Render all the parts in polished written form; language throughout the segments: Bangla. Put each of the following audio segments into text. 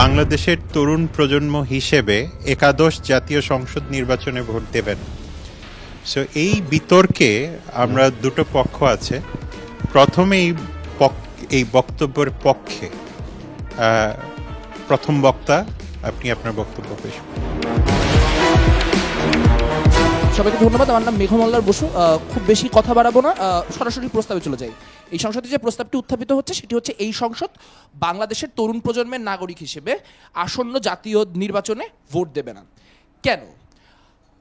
বাংলাদেশের তরুণ প্রজন্ম হিসেবে একাদশ জাতীয় সংসদ নির্বাচনে ভোট দেবেন। সো এই বিতর্কে আমরা দুটো পক্ষ আছে। প্রথমে এই বক্তব্যের পক্ষে প্রথম বক্তা, আপনি আপনার বক্তব্য পেশ করুন। সবাইকে ধন্যবাদ। আমার নাম মেঘমল্লার বসু। খুব বেশি কথা বাড়াবো না, সরাসরি প্রস্তাবে চলে যাই। এই সংসদে যে প্রস্তাবটি উত্থাপিত হচ্ছে সেটি হচ্ছে এই সংসদ বাংলাদেশের তরুণ প্রজন্মের নাগরিক হিসেবে আসন্ন জাতীয় নির্বাচনে ভোট দেবে না। কেন?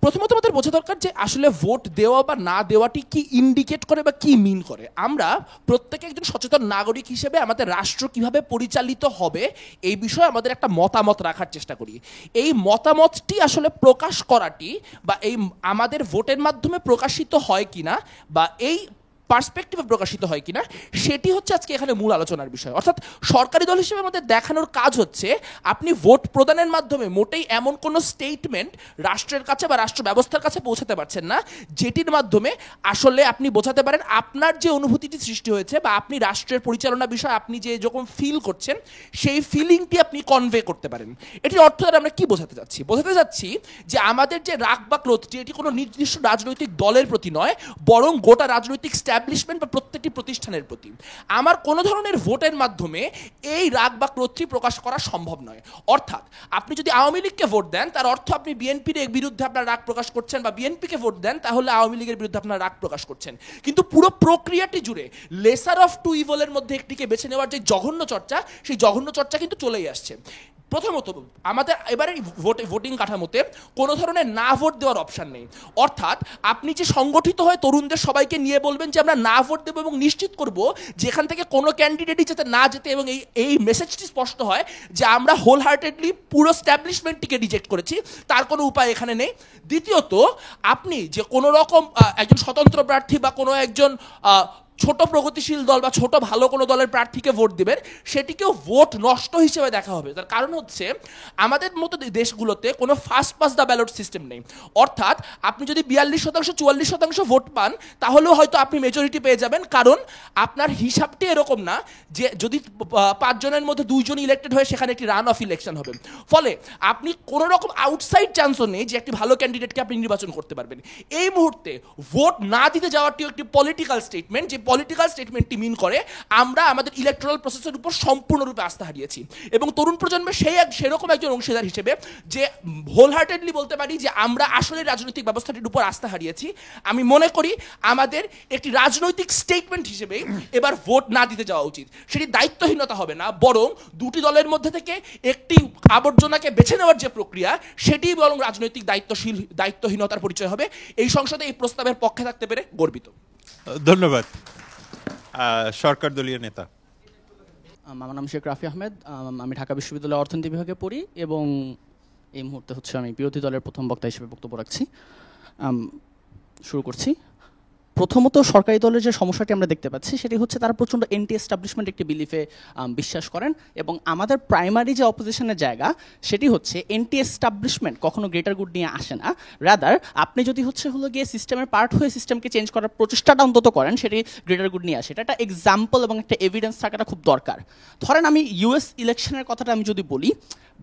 প্রথমত আমাদের বোঝা দরকার যে আসলে ভোট দেওয়া বা না দেওয়াটি কি ইন্ডিকেট করে বা কি মিন করে। আমরা প্রত্যেকে একজন সচেতন নাগরিক হিসেবে আমাদের রাষ্ট্র কিভাবে পরিচালিত হবে এই বিষয়ে আমাদের একটা মতামত রাখার চেষ্টা করি। এই মতামতটি আসলে প্রকাশ করাটি বা এই আমাদের ভোটের মাধ্যমে প্রকাশিত হয় কিনা বা এই পার্সপেক্টিভে প্রকাশিত হয় কিনা সেটি হচ্ছে আজকে এখানে মূল আলোচনার বিষয়। অর্থাৎ সরকারি দল হিসেবে আমাদের দেখানোর কাজ হচ্ছে আপনি ভোট প্রদানের মাধ্যমে মোটেই এমন কোনো স্টেটমেন্ট রাষ্ট্রের কাছে বা রাষ্ট্র ব্যবস্থার কাছে পৌঁছাতে পারছেন না যেটির মাধ্যমে আসলে আপনি বোঝাতে পারেন আপনার যে অনুভূতিটি সৃষ্টি হয়েছে বা আপনি রাষ্ট্রের পরিচালনা বিষয়ে আপনি যে যখন ফিল করছেন সেই ফিলিংটি আপনি কনভে করতে পারেন। এটির অর্থ দ্বারা আমরা কি বোঝাতে যাচ্ছি? বোঝাতে যাচ্ছি যে আমাদের যে রাগ বা ক্রোধটি এটি কোনো নির্দিষ্ট রাজনৈতিক দলের প্রতি নয়, বরং গোটা রাজনৈতিক এস্টাবলিশমেন্ট বা প্রত্যেকটি প্রতিষ্ঠানের প্রতি। আমার কোনো ধরনের ভোটের মাধ্যমে এই রাগ বা ক্রোধটি প্রকাশ করা সম্ভব নয়। অর্থাৎ আপনি যদি আওয়ামী লীগকে ভোট দেন তার অর্থ আপনি বিএনপির বিরুদ্ধে আপনার রাগ প্রকাশ করছেন, বা বিএনপিকে ভোট দেন তাহলে আওয়ামী লীগের বিরুদ্ধে আপনার রাগ প্রকাশ করছেন। কিন্তু পুরো প্রক্রিয়াটি জুড়ে লেসার অফ টু ইভলের মধ্যে একটিকে বেছে নেওয়ার যে জঘন্য চর্চা, সেই জঘন্য চর্চা কিন্তু চলেই আসছে। প্রথমত আমাদের এবারে ভোটিং কাঠামোতে কোনো ধরনের না ভোট দেওয়ার অপশান নেই। অর্থাৎ আপনি যে সংগঠিত হয়ে তরুণদের সবাইকে নিয়ে বলবেন যে আমরা না ভোট দেবো এবং নিশ্চিত করব যেখান থেকে কোনো ক্যান্ডিডেটই যাতে না যেতে, এবং এই মেসেজটি স্পষ্ট হয় যে আমরা হোল হার্টেডলি পুরো স্ট্যাবলিশমেন্টটিকে রিজেক্ট করেছি, তার কোনো উপায় এখানে নেই। দ্বিতীয়ত আপনি যে কোনো রকম একজন স্বতন্ত্র প্রার্থী বা কোনো একজন ছোট প্রগতিশীল দল বা ছোট ভালো কোনো দলের প্রার্থীকে ভোট দেবেন, সেটিকেও ভোট নষ্ট হিসেবে দেখা হবে। তার কারণ হচ্ছে আমাদের মতো দেশগুলোতে কোনো first past the ballot system নেই। অর্থাৎ আপনি যদি 42% 44% ভোট পান তাহলেও হয়তো আপনি মেজরিটি পেয়ে যাবেন, কারণ আপনার হিসাবটি এরকম না যে যদি 5 জনের মধ্যে 2 জন ইলেক্টেড হয়ে সেখানে একটি রান অফ ইলেকশন হবে। ফলে আপনি কোনো রকম আউটসাইড চান্সও নেই যে একটি ভালো ক্যান্ডিডেটকে আপনি নির্বাচন করতে পারবেন। এই মুহূর্তে ভোট না দিতে যাওয়াটিও একটি পলিটিক্যাল স্টেটমেন্ট, যে পলিটিক্যাল স্টেটমেন্টটি মিন করে আমরা আমাদের ইলেকট্রাল প্রসেসের উপর সম্পূর্ণরূপে আস্থা হারিয়েছি। এবং তরুণ প্রজন্মের সেরকম একজন অংশীদার হিসেবে যে হোল হার্টেডলি বলতে পারি যে আমরা আসলে রাজনৈতিক ব্যবস্থাটির উপর আস্থা হারিয়েছি, আমি মনে করি আমাদের একটি রাজনৈতিক স্টেটমেন্ট হিসেবে এবার ভোট না দিতে যাওয়া উচিত। সেটি দায়িত্বহীনতা হবে না, বরং দুটি দলের মধ্যে থেকে একটি আবর্জনাকে বেছে নেওয়ার যে প্রক্রিয়া সেটি বরং রাজনৈতিক দায়িত্বহীনতার পরিচয় হবে। এই সংসদে এই প্রস্তাবের পক্ষে থাকতে পেরে গর্বিত। ধন্যবাদ। সরকার দলীয় নেতা। আমার নাম শেখ রাফি আহমেদ, আমি ঢাকা বিশ্ববিদ্যালয়ের অর্থনীতি বিভাগে পড়ি এবং এই মুহূর্তে হচ্ছে আমি বিরোধী দলের প্রথম বক্তা হিসেবে বক্তব্য রাখছি। শুরু করছি। প্রথমত সরকারি দলের যে সমস্যাটি আমরা দেখতে পাচ্ছি সেটি হচ্ছে তারা প্রচণ্ড এন্টি এস্টাবলিশমেন্ট একটি বিলিফে বিশ্বাস করেন, এবং আমাদের প্রাইমারি যে অপোজিশনের জায়গা সেটি হচ্ছে এন্টি এস্টাবলিশমেন্ট কখনো গ্রেটার গুড নিয়ে আসে না। রাদার আপনি যদি হলো গিয়ে সিস্টেমের পার্ট হয়ে সিস্টেমকে চেঞ্জ করার প্রচেষ্টাটা অন্তত করেন, সেটি গ্রেটার গুড নিয়ে আসে। এটা একটা এক্সাম্পল এবং একটা এভিডেন্স থাকাটা খুব দরকার। ধরেন আমি ইউএস ইলেকশনের কথাটা আমি যদি বলি,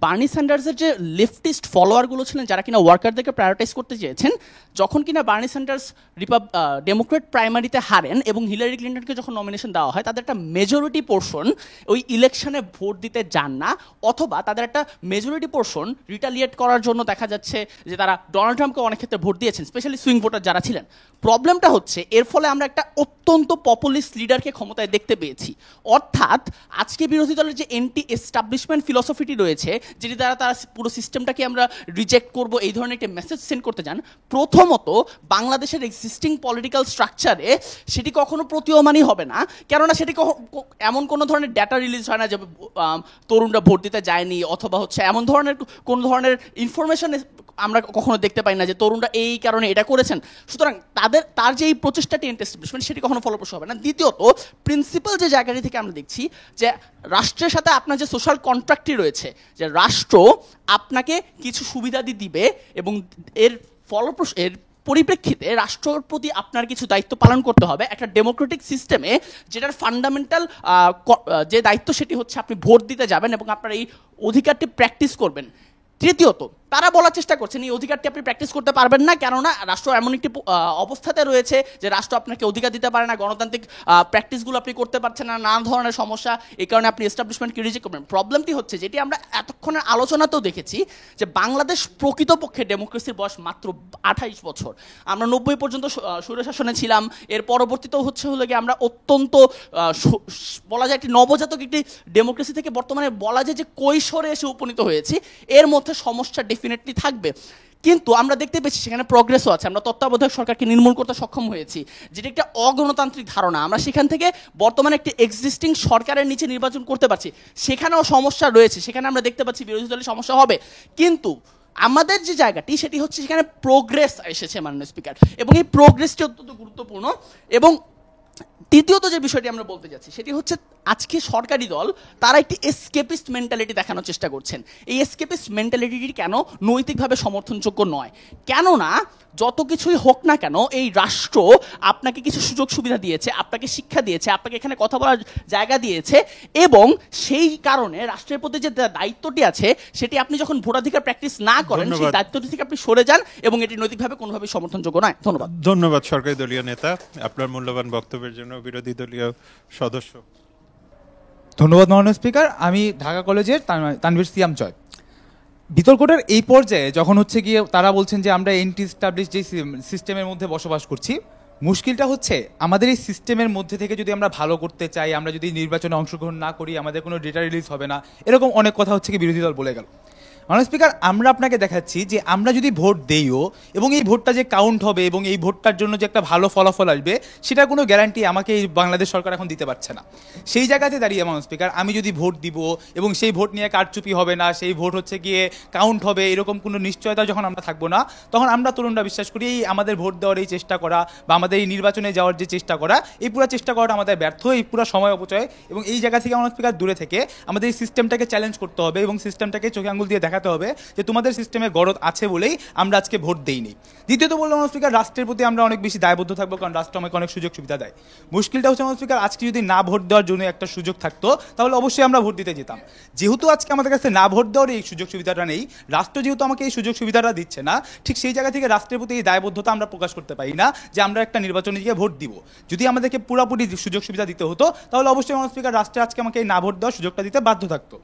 বার্নি স্যান্ডার্সের যে লেফটিস্ট ফলোয়ারগুলো ছিলেন যারা কিনা ওয়ার্কারদেরকে প্রায়োরিটাইজ করতে চেয়েছেন, যখন কিনা বার্নি স্যান্ডার্স ডেমোক্রেট প্রাইমারিতে হারেন এবং হিলারি ক্লিন্টনকে যখন নমিনেশন দেওয়া হয়, তাদের একটা মেজরিটি পোর্শন ওই ইলেকশনে ভোট দিতে যান না, অথবা তাদের একটা মেজরিটি পোর্শন রিটালিয়েট করার জন্য দেখা যাচ্ছে যে তারা ডোনাল্ড ট্রাম্পকে অনেক ক্ষেত্রে ভোট দিয়েছেন, স্পেশালি সুইং ভোটার যারা ছিলেন। প্রবলেমটা হচ্ছে এর ফলে আমরা একটা অত্যন্ত পপুলিস্ট লিডারকে ক্ষমতায় দেখতে পেয়েছি। অর্থাৎ আজকে বিরোধী দলের যে এন্টি এস্টাবলিশমেন্ট ফিলসফিটি রয়েছে, যেটি দ্বারা তারা পুরো সিস্টেমটাকে আমরা রিজেক্ট করব এই ধরনের একটা মেসেজ সেন্ড করতে যান, প্রথমত বাংলাদেশের এক্সিস্টিং পলিটিক্যাল স্ট্রাকচারে সেটি কখনো প্রতীয়মানই হবে না। কেননা সেটি এমন কোনো ধরনের ডেটা রিলিজ হয় না যে তরুণরা ভোট দিতে যায়নি, অথবা হচ্ছে এমন ধরনের কোনো ধরনের ইনফরমেশন আমরা কখনো দেখতে পাই না যে তরুণরা এই কারণে এটা করেছেন। সুতরাং তার যে এই প্রচেষ্টাটি এস্টাবলিশমেন্ট সেটি কখনো ফলপ্রসূ হবে না। দ্বিতীয়ত প্রিন্সিপাল যে জায়গাটি থেকে আমরা দেখছি যে রাষ্ট্রের সাথে আপনার যে সোশ্যাল কন্ট্রাক্টটি রয়েছে, যে রাষ্ট্র আপনাকে কিছু সুবিধা দিবে এবং এর পরিপ্রেক্ষিতে রাষ্ট্রের প্রতি আপনার কিছু দায়িত্ব পালন করতে হবে একটা ডেমোক্রেটিক সিস্টেমে, যেটার ফান্ডামেন্টাল যে দায়িত্ব সেটি হচ্ছে আপনি ভোট দিতে যাবেন এবং আপনার এই অধিকারটি প্র্যাকটিস করবেন। তৃতীয়ত, তারা বলার চেষ্টা করছেন এই অধিকারটি আপনি প্র্যাকটিস করতে পারবেন না, কেননা রাষ্ট্র এমন একটি অবস্থাতে রয়েছে যে রাষ্ট্র আপনাকে অধিকার দিতে পারে না, গণতান্ত্রিক প্র্যাকটিসগুলো আপনি করতে পারছেন না, নানা ধরনের সমস্যা, এই কারণে আপনি এস্টাবলিশমেন্টকে রিজেক্ট করবেন। প্রবলেমটি হচ্ছে, যেটি আমরা এতক্ষণের আলোচনাতেও দেখেছি, যে বাংলাদেশ প্রকৃতপক্ষে ডেমোক্রেসির বয়স মাত্র 28 বছর। আমরা 90 পর্যন্ত স্বৈরশাসনে ছিলাম, এর পরবর্তীতেও হলো গিয়ে আমরা অত্যন্ত বলা যায় একটি নবজাতক একটি ডেমোক্রেসি থেকে বর্তমানে বলা যায় যে কৈশোরে এসে উপনীত হয়েছি। এর মধ্যে সমস্যা ডেফিনেটলি থাকবে, কিন্তু আমরা দেখতে পেয়েছি সেখানে প্রগ্রেসও আছে। আমরা তত্ত্বাবধায়ক সরকারকে নির্মূল করতে সক্ষম হয়েছি, যেটা একটা অগণতান্ত্রিক ধারণা। আমরা সেখান থেকে বর্তমানে একটি এক্সিস্টিং সরকারের নিচে নির্বাচন করতে পারছি, সেখানেও সমস্যা রয়েছে, সেখানে আমরা দেখতে পাচ্ছি বিরোধী দলের সমস্যা হবে। কিন্তু আমাদের যে জায়গাটি সেটি হচ্ছে সেখানে প্রোগ্রেস এসেছে মাননীয় স্পিকার, এবং এই প্রোগ্রেসটি অত্যন্ত গুরুত্বপূর্ণ। এবং তৃতীয়ত যে বিষয়টি আমরা বলতে যাচ্ছি সেটি হচ্ছে, আজকে সরকারি দল তারা একটি এসকেপিস্ট মেন্টালিটি দেখানোর চেষ্টা করছেন। এই এসকেপিস্ট মেন্টালিটি কেন নৈতিকভাবে সমর্থনযোগ্য নয়? কেননা যত কিছুই হোক না কেন, এই রাষ্ট্র আপনাকে কিছু সুযোগ সুবিধা দিয়েছে, আপনাকে শিক্ষা দিয়েছে, আপনাকে এখানে কথা বলার জায়গা দিয়েছে, এবং সেই কারণে রাষ্ট্রের প্রতি যে দায়িত্বটি আছে সেটি আপনি যখন ভোটাধিকার প্র্যাকটিস না করেন, সেই দায়িত্বটি থেকে আপনি সরে যান, এবং এটি নৈতিকভাবে কোনোভাবেই সমর্থনযোগ্য নয়। ধন্যবাদ। ধন্যবাদ সরকারি দলীয় নেতা, আপনার মূল্যবান বক্তব্যের জন্য। বিরোধী দলীয় সদস্য। ধন্যবাদ মাননীয় স্পিকার। আমি ঢাকা কলেজের তানভীর সিয়াম জয়। বিতর্কটার এই পর্যায়ে যখন হচ্ছে গিয়ে তারা বলছেন যে আমরা এন্টি স্টাবলিশ যে সিস্টেমের মধ্যে বসবাস করছি, মুশকিলটা হচ্ছে আমাদের এই সিস্টেমের মধ্যে থেকে যদি আমরা ভালো করতে চাই, আমরা যদি নির্বাচনে অংশগ্রহণ না করি, আমাদের কোনো ডেটা রিলিজ হবে না, এরকম অনেক কথা হচ্ছে কি বিরোধী দল বলে গেল। মাননীয় স্পিকার, আমরা আপনাকে দেখাচ্ছি যে আমরা যদি ভোট দেইও এবং এই ভোটটা যে কাউন্ট হবে এবং এই ভোটটার জন্য যে একটা ভালো ফলাফল আসবে, সেটার কোনো গ্যারান্টি আমাকে এই বাংলাদেশ সরকার এখন দিতে পারছে না। সেই জায়গাতে দাঁড়িয়ে মাননীয় স্পিকার, আমি যদি ভোট দিব এবং সেই ভোট নিয়ে কারচুপি হবে না, সেই ভোট হচ্ছে গিয়ে কাউন্ট হবে, এরকম কোনো নিশ্চয়তা যখন আমরা থাকবো না, তখন আমরা তরুণরা বিশ্বাস করি এই আমাদের ভোট দেওয়ার এই চেষ্টা করা বা আমাদের এই নির্বাচনে যাওয়ার যে চেষ্টা করা, এই পুরো চেষ্টা করাটা আমাদের ব্যর্থ, এই পুরো সময় অপচয়। এবং এই জায়গা থেকে মাননীয় স্পিকার দূরে থেকে আমাদের এই সিস্টেমটাকে চ্যালেঞ্জ করতে হবে এবং সিস্টেমটাকে চোখে আঙুল দিয়ে দেখাতে হবে যে তোমাদের সিস্টেমে গরদ আছে বলেই আমরা আজকে ভোট দেইনি। দ্বিতীয়ত বললাম মাননীয় স্পিকার, রাষ্ট্রের প্রতি আমরা অনেক বেশি দায়বদ্ধ থাকবো, কারণ রাষ্ট্র আমাকে অনেক সুযোগ সুবিধা দেয়। মুশকিলটা হচ্ছে মাননীয় স্পিকার, আজকে যদি না ভোট দেওয়ার জন্য একটা সুযোগ থাকতো তাহলে অবশ্যই আমরা ভোট দিতে যেতাম। যেহেতু আজকে আমাদের কাছে না ভোট দেওয়ার এই সুযোগ সুবিধাটা নেই, রাষ্ট্র যেহেতু আমাকে এই সুযোগ সুবিধাটা দিচ্ছে না, ঠিক সেই জায়গা থেকে রাষ্ট্রের প্রতি এই দায়বদ্ধতা আমরা প্রকাশ করতে পারি না যে আমরা একটা নির্বাচনে গিয়ে ভোট দিব। যদি আমাদেরকে পুরোপুরি সুযোগ সুবিধা দিতে হতো তাহলে অবশ্যই মাননীয় স্পিকার রাষ্ট্রে আজকে আমাকে এই না ভোট দেওয়ার সুযোগটা দিতে বাধ্য থাকতো।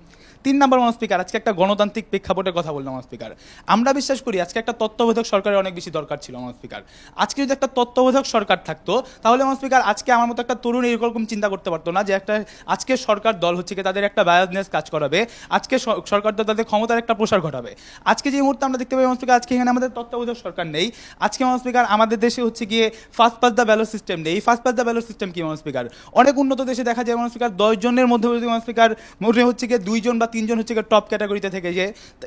3 নম্বর মাননীয় স্পিকার, আজকে একটা গণতান্ত্রিক প্রেক্ষাপটের কথা বললাম মাননীয় স্পিকার। আমরা বিশ্বাস করি আজকে একটা তত্ত্বাবধায়ক সরকারের অনেক বেশি দরকার ছিল মাননীয় স্পিকার। আজকে যদি একটা তত্ত্বাবধায়ক সরকার থাকতো তাহলে মাননীয় স্পিকার আজকে আমার মতো একটা তরুণ এরকম চিন্তা করতে পারতো না যে একটা আজকে সরকার দল হচ্ছে কি তাদের একটা বায়াসনেস কাজ করাবে, আজকে সরকার দল তাদের ক্ষমতার একটা প্রসার ঘটাবে। আজকে যে মুহূর্তে আমরা দেখতে পাই মাননীয় স্পিকার, আজকে এখানে আমাদের তত্ত্বাবধায়ক সরকার নেই। আজকে মাননীয় স্পিকার আমাদের দেশে হচ্ছে গিয়ে first past the ballot system নেই। First past the ballot system কি মাননীয় স্পিকার? অনেক উন্নত দেশে দেখা যায় মাননীয় স্পিকার 10 জনের মধ্যে মাননীয় স্পিকার মনে হচ্ছে গিয়ে 2 জন বা 3 জন হচ্ছে টপ ক্যাটাগরিতে থেকে যে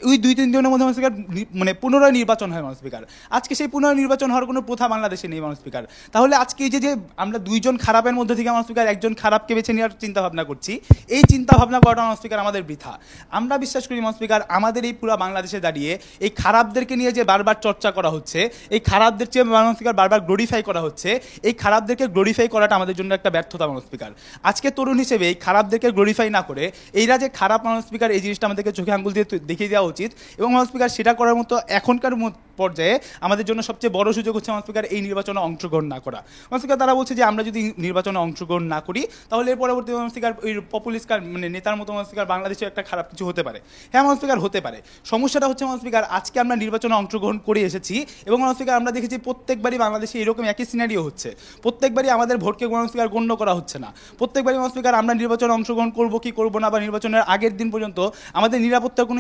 ওই 2-3 জনের মধ্যে মাননীয় স্পিকার মানে পুনরায় নির্বাচন হয় মাননীয় স্পিকার। আজকে সেই পুনরায় নির্বাচন হওয়ার কোনো প্রথা বাংলাদেশে নেই মাননীয় স্পিকার। তাহলে আজকে এই যে আমরা 2 জন খারাপের মধ্যে থেকে মাননীয় স্পিকার একজন খারাপকে বেছে নেওয়ার চিন্তা ভাবনা করছি, এই চিন্তা ভাবনা করাটা মাননীয় স্পিকার আমাদের বৃথা। আমরা বিশ্বাস করি মাননীয় স্পিকার আমাদের এই পুরো বাংলাদেশে দাঁড়িয়ে এই খারাপদেরকে নিয়ে যে বারবার চর্চা করা হচ্ছে, এই খারাপদের চেয়ে মাননীয় স্পিকার বারবার গ্লোরিফাই করা হচ্ছে, এই খারাপদেরকে গ্লোরিফাই করাটা আমাদের জন্য একটা ব্যর্থতা মাননীয় স্পিকার। আজকে তরুণ হিসেবে এই খারাপদেরকে গ্লোরিফাই না করে এইরা যে খারাপ মাননীয় স্পিকার, এই জিনিসটা আমাদেরকে চোখে আঙ্গুল দিয়ে দেখিয়ে দেওয়া উচিত। এবং মাননীয় স্পিকার সেটা করার মতো এখনকার পর্যায়ে আমাদের জন্য সবচেয়ে বড় সুযোগ হচ্ছে মাননীয় স্পিকার এই নির্বাচনে অংশগ্রহণ না করা। মাননীয় স্পিকার তারা বলছে যে আমরা যদি নির্বাচনে অংশগ্রহণ না করি তাহলে এর পরবর্তী মাননীয় স্পিকার ওই পপুলিস্ট মানে নেতার মতো মাননীয় স্পিকার বাংলাদেশে একটা খারাপ কিছু হতে পারে। হ্যাঁ মাননীয় স্পিকার হতে পারে। সমস্যাটা হচ্ছে মাননীয় স্পিকার আজকে আমরা নির্বাচনে অংশগ্রহণ করে এসেছি এবং মাননীয় স্পিকার আমরা দেখেছি প্রত্যেকবারই বাংলাদেশে এরকম একই সিনারিও হচ্ছে। প্রত্যেকবারই আমাদের ভোটকে মাননীয় স্পিকার গণ্য করা হচ্ছে না। প্রত্যেকবারই মাননীয় স্পিকার আমরা নির্বাচনে অংশগ্রহণ করবো কি করবো না, বা নির্বাচনের আগের দিন পর্যন্ত আমাদের নিরাপত্তার কোনো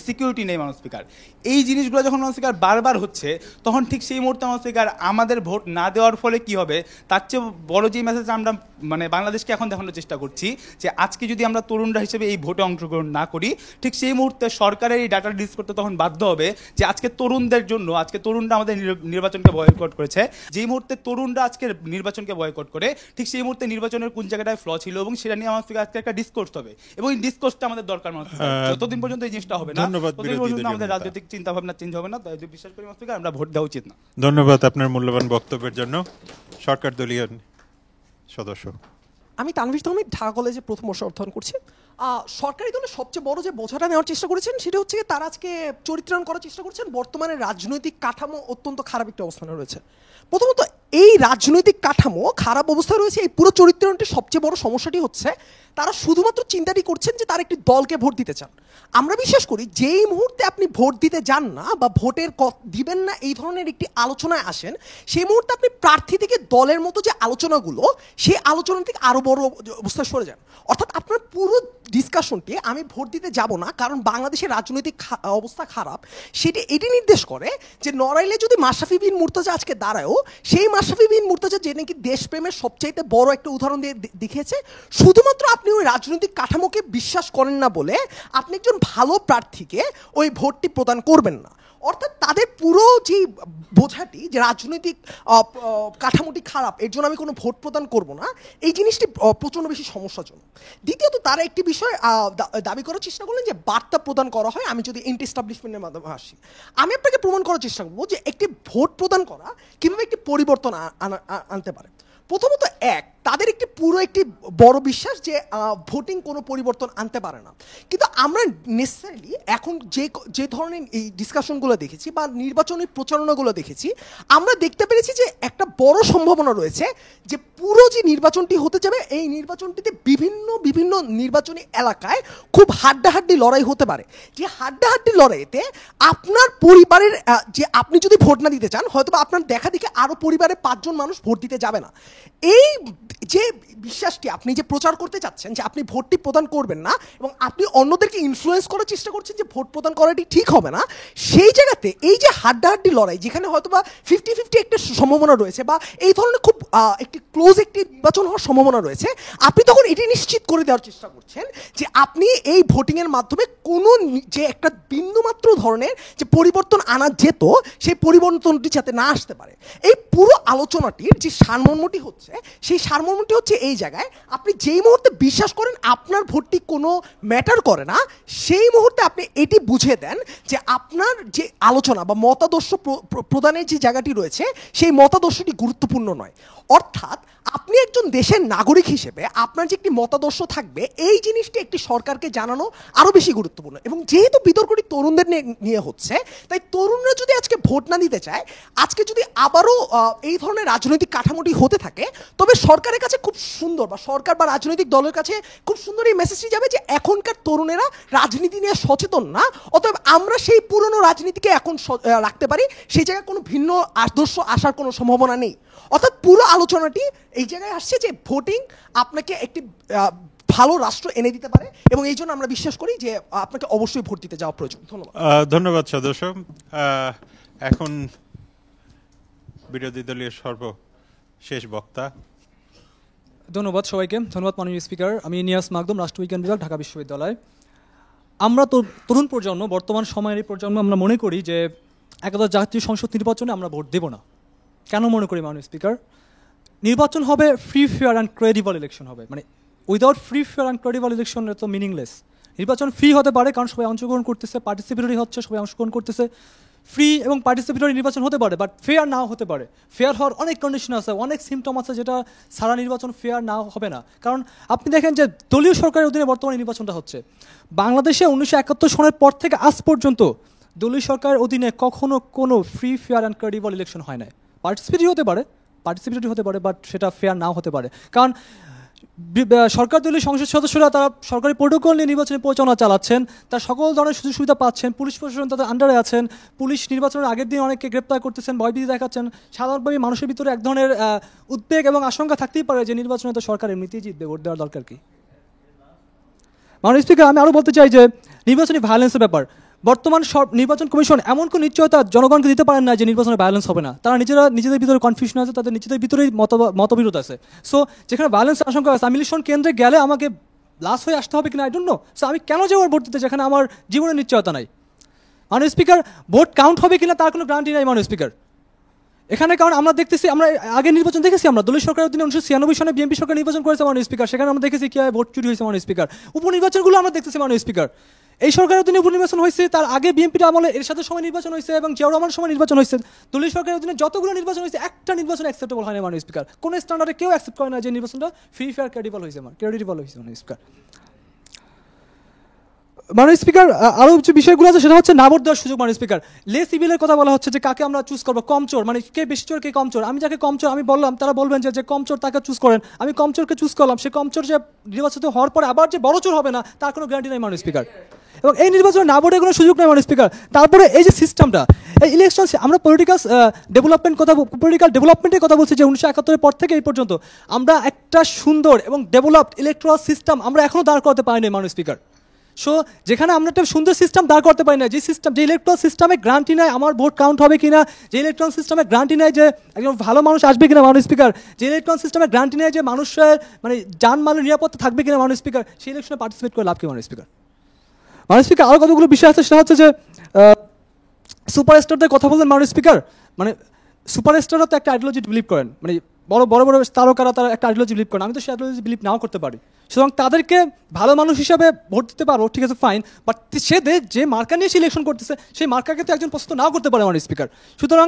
সিকিউরিটি নেই মাননীয় স্পিকার। এই জিনিসগুলো যখন মাননীয় স্পিকার বারবার হচ্ছে তখন ঠিক সেই মুহূর্তে মাননীয় স্পিকার আমাদের ভোট না দেওয়ার ফলে কি হবে, তার চেয়ে বড় যে মেসেজ আমরা মানে বাংলাদেশকে এখন দেখানোর চেষ্টা করছি যে আজকে যদি আমরা তরুণরা হিসেবে এই ভোটে অংশগ্রহণ না করি, ঠিক সেই মুহূর্তে সরকারের এই ডাটা রিলিজ করতে তখন বাধ্য হবে যে আজকে তরুণদের জন্য, আজকে তরুণরা আমাদের নির্বাচনকে বয়কট করেছে। যেই মুহূর্তে তরুণরা আজকে নির্বাচনকে বয়কট করে, ঠিক সেই মুহূর্তে নির্বাচনের কোন জায়গাটায় ফ্ল ছিল এবং সেটা নিয়ে আমাদের আজকে একটা ডিসকোর্স হবে এবং এই ডিসকোর্সটা আমাদের দরকার। যতদিন পর্যন্ত এই জিনিসটা হবে না ততদিন পর্যন্ত আমাদের রাজনৈতিক চিন্তা ভাবনা চেঞ্জ হবে না। তাই বিশ্বাস বিশ্বাস করি স্পিকার আমরা ভোট দেওয়া উচিত না। ধন্যবাদ আপনার মূল্যবান বক্তব্যের জন্য। সরকার দলীয় সদস্য। আমি তানভীর তহমিদ, ঢাকা কলেজে প্রথম বর্ষে অধ্যয়ন করছি। সরকারি দলের সবচেয়ে বড় যে বোঝাটা নেওয়ার চেষ্টা করেছেন সেটা হচ্ছে তারা আজকে চরিত্রায়ন করার চেষ্টা করছেন বর্তমানে রাজনৈতিক কাঠামো অত্যন্ত খারাপ একটা অবস্থানে রয়েছে। প্রথমত এই রাজনৈতিক কাঠামো খারাপ অবস্থায় রয়েছে, এই পুরো চরিত্রায়নটির সবচেয়ে বড় সমস্যাটি হচ্ছে তারা শুধুমাত্র চিন্তাটি করছেন যে তারা একটি দলকে ভোট দিতে চান। আমরা বিশ্বাস করি যেই মুহূর্তে আপনি ভোট দিতে যান না বা ভোটের দিবেন না এই ধরনের একটি আলোচনায় আসেন, সেই মুহূর্তে আপনি প্রার্থী থেকে দলের মতো যে আলোচনাগুলো, সেই আলোচনা থেকে আরও বড় অবস্থায় সরে যান। অর্থাৎ আপনার পুরো ডিসকাশনটি আমি ভোট দিতে যাব না কারণ বাংলাদেশের রাজনৈতিক অবস্থা খারাপ, সেটি এটি নির্দেশ করে যে নড়াইলে যদি মাশরাফি বিন মুর্তজা আজকে দাঁড়ায়ও, সেই মাশরাফি বিন মুর্তজা যে নাকি দেশপ্রেমের সবচাইতে বড় একটা উদাহরণ দিয়ে দেখিয়েছে, শুধুমাত্র আপনি ওই রাজনৈতিক কাঠামোকে বিশ্বাস করেন না বলে আপনি একজন ভালো প্রার্থীকে ওই ভোটটি প্রদান করবেন না। অর্থাৎ তাদের পুরো যে বোঝাটি যে রাজনৈতিক কাঠামোটি খারাপ, এর জন্য আমি কোনো ভোট প্রদান করব না, এই জিনিসটি প্রচণ্ড বেশি সমস্যাজনক। দ্বিতীয়ত তারা একটি বিষয় দাবি করার চেষ্টা করলেন যে বার্তা প্রদান করা হয়। আমি যদি এন্টি এস্টাবলিশমেন্টের মাধ্যমে আসি, আমি আপনাকে প্রমাণ করার চেষ্টা করবো যে একটি ভোট প্রদান করা কীভাবে একটি পরিবর্তন আনতে পারে। প্রথমত তাদের একটি পুরো একটি বড় বিশ্বাস যে ভোটিং কোনো পরিবর্তন আনতে পারে না। কিন্তু আমরা নেসেসারিলি এখন যে ধরনের এই ডিসকাশনগুলো দেখেছি বা নির্বাচনী প্রচারণাগুলো দেখেছি, আমরা দেখতে পেরেছি যে একটা বড় সম্ভাবনা রয়েছে যে পুরো যে নির্বাচনটি হতে যাবে, এই নির্বাচনটিতে বিভিন্ন নির্বাচনী এলাকায় খুব হাড্ডাহাড্ডি লড়াই হতে পারে। যে হাড্ডাহাড্ডি লড়াইতে আপনার পরিবারের যে আপনি যদি ভোট না দিতে চান, হয়তো বা আপনার দেখা দেখে আরও পরিবারের 5 জন মানুষ ভোট দিতে যাবে না। এই যে বিশ্বাসটি আপনি যে প্রচার করতে চাচ্ছেন যে আপনি ভোটটি প্রদান করবেন না এবং আপনি অন্যদেরকে ইনফ্লুয়েন্স করার চেষ্টা করছেন যে ভোট প্রদান করাটি ঠিক হবে না, সেই জায়গাতে এই যে হাড্ডাহাড্ডি লড়াই, যেখানে হয়তো বা 50-50 একটা সম্ভাবনা রয়েছে বা এই ধরনের খুব একটি ক্লোজ একটি নির্বাচন হওয়ার সম্ভাবনা রয়েছে, আপনি তখন এটি নিশ্চিত করে দেওয়ার চেষ্টা করছেন যে আপনি এই ভোটিংয়ের মাধ্যমে কোনো যে একটা বিন্দুমাত্র ধরনের যে পরিবর্তন আনা যেত, সেই পরিবর্তনটি যাতে না আসতে পারে। এই পুরো আলোচনাটির যে সারমর্মটি হচ্ছে, সেই সারমর্মটি হচ্ছে এই জায়গায় আপনি যেই মুহূর্তে বিশ্বাস করেন আপনার ভোটটি কোনো ম্যাটার করে না, সেই মুহূর্তে আপনি এটি বুঝে দেন যে আপনার যে আলোচনা বা মতাদর্শ প্রদানের যে জায়গাটি রয়েছে, সেই মতাদর্শটি গুরুত্বপূর্ণ নয়। অর্থাৎ আপনি একজন দেশের নাগরিক হিসেবে আপনার যে একটি মতাদর্শ থাকবে, এই জিনিসটি একটি সরকারকে জানানো আরও বেশি গুরুত্বপূর্ণ। এবং যেহেতু বিতর্কটি তরুণদের নিয়ে হচ্ছে, তাই তরুণরা যদি আজকে ভোট না দিতে চায়, আজকে যদি আবারও এই ধরনের রাজনৈতিক কাঠামোটি হতে থাকে, তবে সরকারের কাছে খুব সুন্দর বা সরকার বা রাজনৈতিক দলের কাছে খুব সুন্দর এই মেসেজটি যাবে যে এখনকার তরুণেরা রাজনীতি নিয়ে সচেতন না, অতএব আমরা সেই পুরনো রাজনীতিকে এখন রাখতে পারি, সেই জায়গায় কোনো ভিন্ন আদর্শ আসার কোনো সম্ভাবনা নেই। অর্থাৎ পুরো আলোচনাটি এই জায়গায় আসছে যে ভোটিং আপনাকে একটি ভালো রাষ্ট্র এনে দিতে পারে এবং এই জন্য আমরা বিশ্বাস করি যে আপনাকে অবশ্যই ভোট দিতে যাওয়া প্রয়োজন। ধন্যবাদ। ধন্যবাদ সদস্য। এখন বিরোধী দলীয় সর্বশেষ বক্তা। ধন্যবাদ সবাইকে। ধন্যবাদ মাননীয় স্পিকার। আমি নিয়াস মাকদুম, রাষ্ট্রবিজ্ঞান বিভাগ, ঢাকা বিশ্ববিদ্যালয়। আমরা তো তরুণ প্রজন্ম, বর্তমান সময়ের এই প্রজন্ম, আমরা মনে করি যে একাদশ জাতীয় সংসদ নির্বাচনে আমরা ভোট দেব না। কেন মনে করি মাননীয় স্পিকার? নির্বাচন হবে free, fair and credible election হবে। মানে without free, fair and credible election তো মিনিংলেস। নির্বাচন ফ্রি হতে পারে কারণ সবাই অংশগ্রহণ করতেছে, পার্টিসিপেটরি হচ্ছে, সবাই অংশগ্রহণ করতেছে। ফ্রি এবং পার্টিসিপেটরি নির্বাচন হতে পারে, বাট ফেয়ার নাও হতে পারে। ফেয়ার হওয়ার অনেক কন্ডিশন আছে, অনেক সিমটম আছে যেটা সারা নির্বাচন ফেয়ার নাও হবে না। কারণ আপনি দেখেন যে দলীয় সরকারের অধীনে বর্তমানে নির্বাচনটা হচ্ছে। বাংলাদেশে 1971 সনের পর থেকে আজ পর্যন্ত দলীয় সরকারের অধীনে কখনো কোনো free, fair and credible election হয় না। পার্টিসিপেটরি হতে পারে, বাট সেটা ফেয়ার নাও হতে পারে। কারণ সরকার দলীয় সংসদ সদস্যরা তারা সরকারি প্রোটোকল নিয়ে নির্বাচনী পরিচালনা চালাচ্ছেন, তার সকল ধরনের সুযোগ সুবিধা পাচ্ছেন, পুলিশ প্রশাসন তাদের আন্ডারে আছেন, পুলিশ নির্বাচনের আগের দিন অনেককে গ্রেপ্তার করতেছেন, ভয়ভীতি দেখাচ্ছেন। সাধারণভাবে মানুষের ভিতরে এক ধরনের উদ্বেগ এবং আশঙ্কা থাকতেই পারে যে নির্বাচনে তো সরকার এমনিতেই জিতবে, ভোট দেওয়ার দরকার কি? মাননীয় স্পিকার, আমি আরও বলতে চাই যে নির্বাচনী ভায়োলেন্সের ব্যাপার, বর্তমান নির্বাচন কমিশন এমন কোনো নিশ্চয়তা জনগণকে দিতে পারেন না যে নির্বাচনে ভায়োলেন্স হবে না। তারা নিজেদের ভিতরে কনফিউশন আছে, তাদের নিজেদের ভিতরেই মতবিরোধ আছে। সো যেখানে ভায়োলেন্সের আশঙ্কা আছে, আমি ইলেকশন কেন্দ্রে গেলে আমাকে লাশ হয়ে আসতে হবে কিনা আই ডোন্ট নো। সো আমি কেন যাবো ভোট দিতে যেখানে আমার জীবনের নিশ্চয়তা নাই? মাননীয় স্পিকার, ভোট কাউন্ট হবে কিনা তার কোনো গ্যারান্টি নাই মাননীয় স্পিকার এখানে। কারণ আমরা দেখতেছি, আমরা আগে নির্বাচন দেখেছি, আমরা দলীয় সরকারের অধীনে 1996 সনে বিএনপি সরকার নির্বাচন করেছে মাননীয় স্পিকার, সেখানে আমরা দেখেছি কীভাবে ভোট চুরি হয়েছে মাননীয় স্পিকার। উপনির্বাচনগুলো আমরা দেখতেছি মাননীয় স্পিকার। এই সরকারের অধীনে উপনির্বাচন হয়েছে, তার আগে বিএনপির আমলে এর সাথে সময় নির্বাচন হয়েছে এবং জিয়াউর রহমানের সময় নির্বাচন হয়েছে। দলীয় সরকারের অধীনে যতগুলো নির্বাচন হয়েছে একটা নির্বাচন অ্যাকসেপ্টেবল হয় না মাননীয় স্পিকার। কোন স্ট্যান্ডার্ডে কেউ অ্যাকসেপ্ট করে না যে নির্বাচনটা ফ্রি ফেয়ার ক্রেডিবল হয়েছে, মাননীয় স্পিকার। মাননীয় স্পিকার, আরও যে বিষয়গুলো আছে সেটা হচ্ছে না ভোট দেওয়ার সুযোগ। মাননীয় স্পিকার, লে সিভিলের কথা বলা হচ্ছে যে কাকে আমরা চুজ করবো, কম চোর, মানে কে বেশি চোর কে কম চোর। আমি যাকে কম চোর আমি বললাম, তারা বলবেন যে কম চোর তাকে চুজ করেন। আমি কম চোরকে চুজ করলাম, সে কম চোর যে নির্বাচিত হওয়ার পরে আবার যে বড় চোর হবে না তার কোনো গ্যারান্টি নেই মাননীয় স্পিকার। এবং এই নির্বাচনে না ভোটের কোনো সুযোগ নেই মাননীয় স্পিকার। তারপরে এই যে সিস্টেমটা, এই ইলেকশন, আমরা পলিটিক্যাল ডেভেলপমেন্টের কথা বলছি যে 1971 পর থেকে এই পর্যন্ত আমরা একটা সুন্দর এবং ডেভেলপড ইলেকট্রাল সিস্টেম আমরা এখনও দাঁড় করতে পারিনি মাননীয় স্পিকার। সো যেখানে আমরা একটা সুন্দর সিস্টেম দাঁড় করতে পারি না, যে ইলেকট্রাল সিস্টেমে গ্যারান্টি নেয় আমার ভোট কাউন্ট হবে কিনা, যে ইলেকট্রাল সিস্টেমে গ্যারান্টি নেয় যে একজন ভালো মানুষ আসবে কিনা মাননীয় স্পিকার, যে ইলেকট্রাল সিস্টেমে গ্যারান্টি নেয় যে মানুষের মানে জানমালের নিরাপত্তা থাকবে কিনা মাননীয় স্পিকার, সেই ইলেকশনে পার্টিসিপেট করে লাভ কি মাননীয় স্পিকার। মাননীয় স্পিকার, আরও কতগুলো বিষয় আছে, সেটা হচ্ছে যে সুপারস্টারদের কথা বললেন মাননীয় স্পিকার। মানে সুপারস্টাররা তো একটা আইডিওলজি বিলিভ করেন, মানে বড় বড় বড় তারকারা তারা একটা আইডিওলজি বিলিভ করেন। আমি তো সেই আইডিওলজি বিলিভ নাও করতে পারি, সুতরাং তাদেরকে ভালো মানুষ হিসাবে ভোট দিতে পারো, ঠিক আছে ফাইন, বাট সে যে মার্কা নিয়ে সে ইলেকশন করতেছে সেই মার্কাকে তো একজন পছন্দ নাও করতে পারে মাননীয় স্পিকার। সুতরাং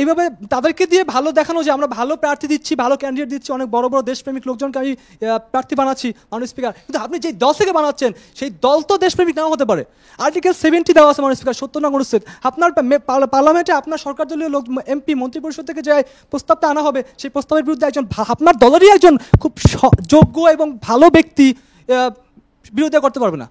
এইভাবে তাদেরকে দিয়ে ভালো দেখানো যে আমরা ভালো প্রার্থী দিচ্ছি, ভালো ক্যান্ডিডেট দিচ্ছি, অনেক বড় বড় দেশপ্রেমিক লোকজনকে আমি প্রার্থী বানাচ্ছি মাননীয় স্পিকার, কিন্তু আপনি যেই দল থেকে বানাচ্ছেন সেই দল তো দেশপ্রেমিক নাও হতে পারে। আর্টিকেল 70 দেওয়া আছে মাননীয় স্পিকার, 70 নং অনুচ্ছেদ। আপনার পার্লামেন্টে আপনার সরকার দলীয় লোক এমপি মন্ত্রিপরিষদ থেকে যে প্রস্তাবটা আনা হবে সেই প্রস্তাবের বিরুদ্ধে একজন আপনার দলেরই একজন খুব যোগ্য এবং ভালো ব্যক্তি বিরোধিতা করতে পারবে না।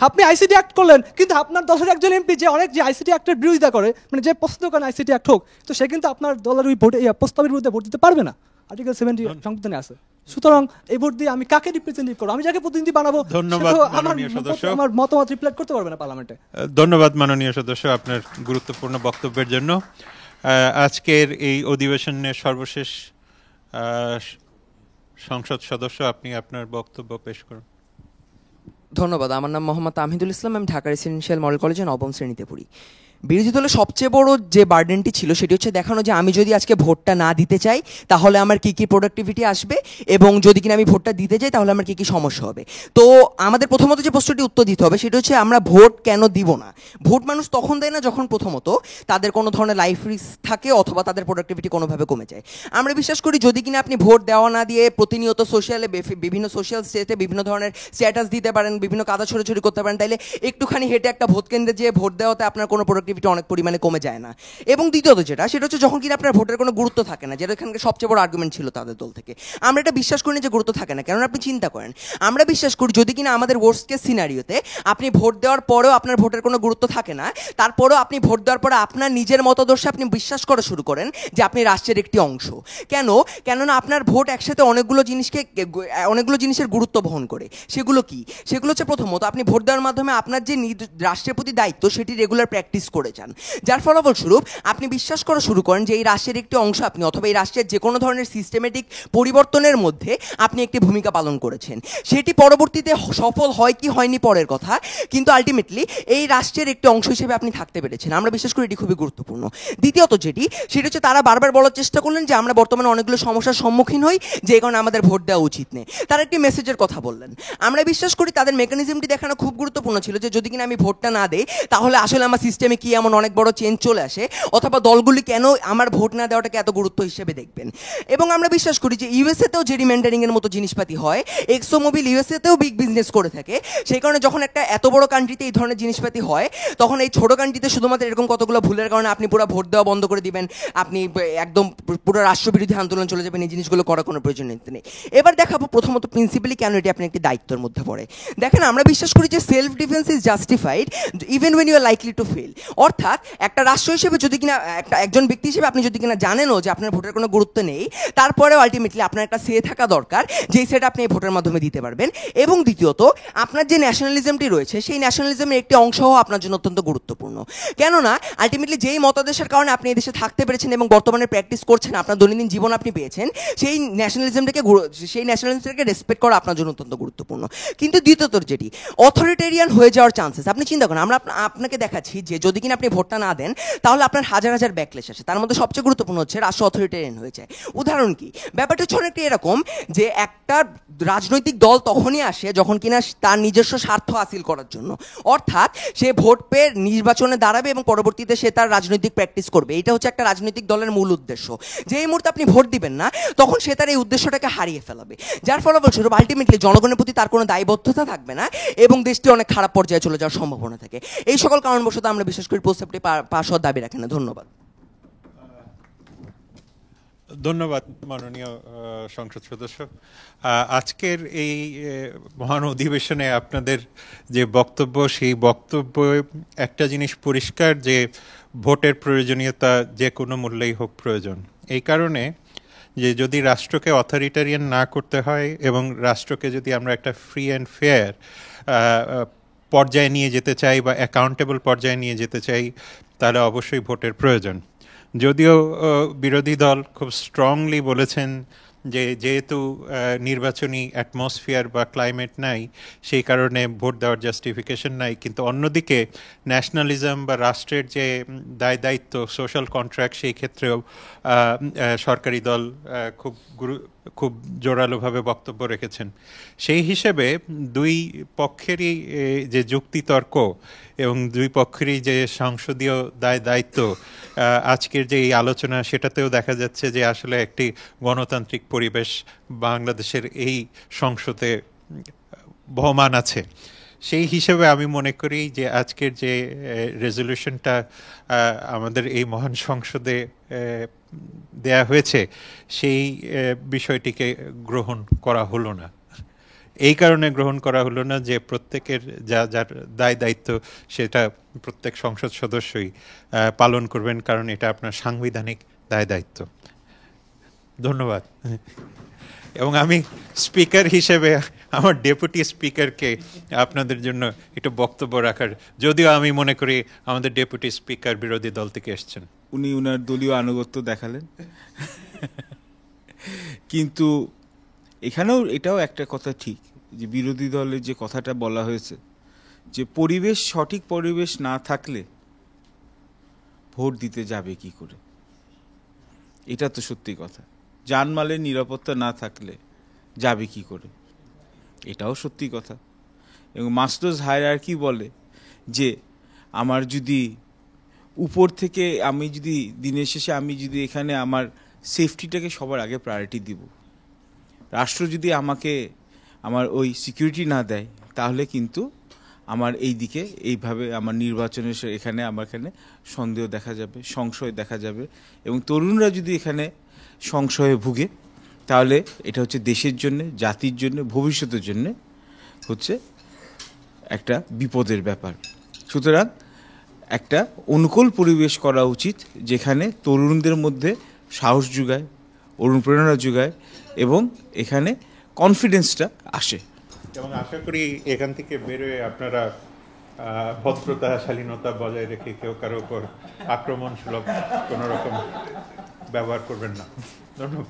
আপনি আইসিটি অ্যাক্ট করলেন, কিন্তু আপনার দলের একজন এমপি যে আইসিটি অ্যাক্টের বিরোধিতা করে, মানে যে পছন্দ করেন আইসিটি অ্যাক্ট হোক, তো সে কিন্তু আপনার দলের ওই ভোটে প্রস্তাবের বিরুদ্ধে ভোট দিতে পারবে না। আর্টিকেল 70 সংবিধানে আছে। সুতরাং এই ভোট দিয়ে আমি কাকে রিপ্রেজেন্টেটিভ করবো, আমি যাকে প্রতিনিধি বানাবো, ধন্যবাদ মাননীয় সদস্য, আমার মতামত রিফ্লেক্ট করতে পারবে না পার্লামেন্টে। ধন্যবাদ মাননীয় সদস্য আপনার গুরুত্বপূর্ণ বক্তব্যের জন্য। আজকের এই অধিবেশনের সর্বশেষ সংসদ সদস্য, আপনি আপনার বক্তব্য পেশ করুন। ধন্যবাদ। আমার নাম মোহাম্মদ তামহিদুল ইসলাম, আমি ঢাকা রেসিডেন্সিয়াল মডেল কলেজে নবম শ্রেণীতে পড়ি। বিরোধী দলের সবচেয়ে বড় যে বার্ডেনটি ছিল সেটি হচ্ছে দেখানো যে আমি যদি আজকে ভোটটা না দিতে চাই তাহলে আমার কী কী প্রোডাক্টিভিটি আসবে, এবং যদি কিনা আমি ভোটটা দিতে চাই তাহলে আমার কী কী সমস্যা হবে। তো আমাদের প্রথমত যে প্রশ্নটি উত্তর দিতে হবে সেটা হচ্ছে আমরা ভোট কেন দিব না। ভোট মানুষ তখন দেয় না যখন প্রথমত তাদের কোনো ধরনের লাইফ রিস্ক থাকে অথবা তাদের প্রোডাক্টিভিটি কোনোভাবে কমে যায়। আমরা বিশ্বাস করি যদি কিনা আপনি ভোট দেওয়া না দিয়ে প্রতিনিয়ত বিভিন্ন সোশ্যাল স্টেটে বিভিন্ন ধরনের স্ট্যাটাস দিতে পারেন, বিভিন্ন কাদা ছড়াছড়ি করতে পারেন, তাইলে একটুখানি হেঁটে একটা ভোট কেন্দ্রে যেয়ে ভোট দেওয়াতে আপনার কোনো অনেক পরিমাণে কমে যায় না। এবং দ্বিতীয়ত সেটা হচ্ছে যখন কিনা আপনার ভোটের কোনো গুরুত্ব থাকে না, যেটা এখানকার সবচেয়ে বড় আর্গুমেন্ট ছিল তাদের দল থেকে। আমরা এটা বিশ্বাস করি না যে গুরুত্ব থাকে না, কেননা আপনি চিন্তা করেন, আমরা বিশ্বাস করি যদি কিনা আমাদের ওয়ার্স্ট কেস সিনারিওতে আপনি ভোট দেওয়ার পরেও আপনার ভোটের কোনো গুরুত্ব থাকে না, তারপরেও আপনি ভোট দেওয়ার পরে আপনার নিজের মতাদর্শে আপনি বিশ্বাস করা শুরু করেন যে আপনি রাষ্ট্রের একটি অংশ। কেননা আপনার ভোট একসাথে অনেকগুলো জিনিসের গুরুত্ব বহন করে। সেগুলো কি? সেগুলো হচ্ছে প্রথমত আপনি ভোট দেওয়ার মাধ্যমে আপনার যে রাষ্ট্রের প্রতি দায়িত্ব সেটি রেগুলার প্র্যাকটিস করে যান, যার ফলস্বরূপ আপনি বিশ্বাস করা শুরু করেন যে এই রাষ্ট্রের একটি অংশ আপনি, অথবা এই রাষ্ট্রের যে কোনো ধরনের সিস্টেমেটিক পরিবর্তনের মধ্যে আপনি একটি ভূমিকা পালন করেছেন। সেটি পরবর্তীতে সফল হয় কি হয়নি পরের কথা, কিন্তু আলটিমেটলি এই রাষ্ট্রের একটি অংশ হিসেবে আপনি থাকতে পেরেছেন। আমরা বিশ্বাস করি এটি খুবই গুরুত্বপূর্ণ। দ্বিতীয়ত সেটি হচ্ছে তারা বারবার বলার চেষ্টা করলেন যে আমরা বর্তমানে অনেকগুলো সমস্যার সম্মুখীন হই, যে কারণে আমাদের ভোট দেওয়া উচিত নেই। তারা একটি মেসেজের কথা বললেন। আমরা বিশ্বাস করি তাদের মেকানিজমটি দেখানো খুব গুরুত্বপূর্ণ ছিল যে যদি কিনা আমি ভোটটা না দেই তাহলে আসলে আমার সিস্টেমে কি এমন অনেক বড় চেঞ্জ চলে আসে, অথবা দলগুলি কেন আমার ভোট না দেওয়াটাকে এত গুরুত্ব হিসেবে দেখবেন। এবং আমরা বিশ্বাস করি যে ইউএসএতেও জেরিমেন্ডারিং এর মতো জিনিসপাতি হয়, এক্সোমোবিল ইউএসএতেও বিগ বিজনেস করে থাকে। সেই কারণে যখন একটা এত বড় কান্ট্রিতে এই ধরনের জিনিসপাতি হয়, তখন এই ছোট কান্ট্রিতে শুধুমাত্র এরকম কতগুলো ভুলের কারণে আপনি পুরো ভোট দেওয়া বন্ধ করে দিবেন, আপনি একদম পুরো রাষ্ট্রবিরোধী আন্দোলন চলে যাবেন, এই জিনিসগুলো করার কোনো প্রয়োজন নেই। এবার দেখাবো প্রথমত প্রিন্সিপালি কেন এটি আপনি একটি দায়িত্বের মধ্যে পড়ে। দেখেন, আমরা বিশ্বাস করি যে self defence is justified even when you are likely to fail. অর্থাৎ একটা রাষ্ট্র হিসেবে যদি কিনা একজন ব্যক্তি হিসেবে আপনি যদি কিনা জানেনও যে আপনার ভোটের কোনো গুরুত্ব নেই, তারপরেও আলটিমেটলি আপনার একটা সে থাকা দরকার, যেই সেটা আপনি এই ভোটের মাধ্যমে দিতে পারবেন। এবং দ্বিতীয়ত আপনার যে ন্যাশনালিজমটি রয়েছে সেই ন্যাশনালিজমের একটি অংশও আপনার জন্য অত্যন্ত গুরুত্বপূর্ণ। কেননা আলটিমেটলি যেই মতাদর্শের কারণে আপনি এই দেশে থাকতে পেরেছেন এবং বর্তমানে প্র্যাকটিস করছেন, আপনার দৈনন্দিন জীবন আপনি পেয়েছেন, সেই ন্যাশনালিজমটাকে রেসপেক্ট করা আপনার জন্য অত্যন্ত গুরুত্বপূর্ণ। কিন্তু দ্বিতীয়ত যেটি অথরিটেরিয়ান হয়ে যাওয়ার চান্সেস, আপনি চিন্তা করেন, আমরা আপনাকে দেখাচ্ছি যে যদি কিনা কিনা আপনি ভোটটা না দেন, তাহলে আপনার হাজার হাজার ব্যাকলেশ আসে। তার মধ্যে সবচেয়ে গুরুত্বপূর্ণ হচ্ছে রাষ্ট্র অথরিটেরিয়ান হয়ে যায়। উদাহরণ কি, ব্যাপারটা হচ্ছে অনেকটা এরকম যে একটা রাজনৈতিক দল তখনই আসে যখন কিনা তার নিজস্ব স্বার্থ হাসিল করার জন্য, অর্থাৎ সে ভোট পেয়ে নির্বাচনে দাঁড়াবে এবং পরবর্তীতে সে তার রাজনৈতিক প্র্যাকটিস করবে। এটা হচ্ছে একটা রাজনৈতিক দলের মূল উদ্দেশ্য। যে এই মুহূর্তে আপনি ভোট দিবেন না, তখন সে তার এই উদ্দেশ্যটাকে হারিয়ে ফেলাবে, যার ফলস্বরূপ আলটিমেটলি জনগণের প্রতি তার কোনো দায়বদ্ধতা থাকবে না এবং দেশটি অনেক খারাপ পর্যায়ে চলে যাওয়ার সম্ভাবনা থাকে। এই সকল কারণবশত আমরা বিশেষ করে প্রস্তাবটি পাশ হওয়ার দাবি রাখি না। ধন্যবাদ। ধন্যবাদ মাননীয় সংসদ সদস্য। আজকের এই মহান অধিবেশনে আপনাদের যে বক্তব্য, সেই বক্তব্য একটা জিনিস পরিষ্কার যে ভোটের প্রয়োজনীয়তা যে কোনো মূল্যেই হোক প্রয়োজন। এই কারণে যে যদি রাষ্ট্রকে অথরিটারিয়ান না করতে হয় এবং রাষ্ট্রকে যদি আমরা একটা ফ্রি অ্যান্ড ফেয়ার পর্যায়ে নিয়ে যেতে চাই বা অ্যাকাউন্টেবল পর্যায়ে নিয়ে যেতে চাই, তাহলে অবশ্যই ভোটের প্রয়োজন। যদিও বিরোধী দল খুব স্ট্রংলি বলেছেন যে যেহেতু নির্বাচনী অ্যাটমসফিয়ার বা ক্লাইমেট নাই, সেই কারণে ভোট দেওয়ার জাস্টিফিকেশন নাই, কিন্তু অন্যদিকে ন্যাশনালিজম বা রাষ্ট্রের যে দায়িত্ব, সোশ্যাল কন্ট্রাক্ট, সেই ক্ষেত্রেও সরকারি দল খুব জোরালোভাবে বক্তব্য রেখেছেন। সেই হিসেবে দুই পক্ষেরই যে যুক্তিতর্ক এবং দুই পক্ষেরই যে সংসদীয় দায়িত্ব, আজকের যে এই আলোচনা, সেটাতেও দেখা যাচ্ছে যে আসলে একটি গণতান্ত্রিক পরিবেশ বাংলাদেশের এই সংসদে বহমান আছে। সেই হিসেবে আমি মনে করি যে আজকের যে রেজলিউশনটা আমাদের এই মহান সংসদে দেয়া হয়েছে, সেই বিষয়টিকে গ্রহণ করা হলো না। এই কারণে গ্রহণ করা হলো না যে প্রত্যেকের যার দায়িত্ব সেটা প্রত্যেক সংসদ সদস্যই পালন করবেন, কারণ এটা আপনার সাংবিধানিক দায়িত্ব। ধন্যবাদ। এবং আমি স্পিকার হিসেবে আমার ডেপুটি স্পিকারকে আপনাদের জন্য একটু বক্তব্য রাখার, যদিও আমি মনে করি আমাদের ডেপুটি স্পিকার বিরোধী দল থেকে এসছেন, উনি উনার দলীয় আনুগত্য দেখালেন। কিন্তু এখানেও এটাও একটা কথা ঠিক যে বিরোধী দলের যে কথাটা বলা হয়েছে যে সঠিক পরিবেশ না থাকলে ভোট দিতে যাবে কি করে, এটা তো সত্যি কথা। জানমালের নিরাপত্তা না থাকলে যাবে কি করে, এটাও সত্যি কথা। এবং মাস্টার্স হায়ারার্কি বলে যে আমার যদি উপর থেকে দিনের শেষে আমি যদি এখানে আমার সেফটিটাকে সবার আগে প্রায়োরিটি দিব, রাষ্ট্র যদি আমাকে আমার ওই সিকিউরিটি না দেয়, তাহলে কিন্তু আমার এই দিকে এইভাবে আমার নির্বাচনের এখানে সন্দেহ দেখা যাবে, সংশয় দেখা যাবে। এবং তরুণরা যদি এখানে সংশয়ে ভুগে, তাহলে এটা হচ্ছে দেশের জন্য, জাতির জন্য, ভবিষ্যতের জন্য হচ্ছে একটা বিপদের ব্যাপার। সুতরাং একটা অনুকূল পরিবেশ করা উচিত যেখানে তরুণদের মধ্যে সাহস যোগায়, অনুপ্রেরণা যোগায় এবং এখানে কনফিডেন্সটা আসে। এবং আশা করি এখান থেকে বেরোয় আপনারা ভদ্রতা, শালীনতা বজায় রেখে কেউ কারো উপর আক্রমণসুলভ কোনো রকম ব্যবহার করবেন না। ধন্যবাদ।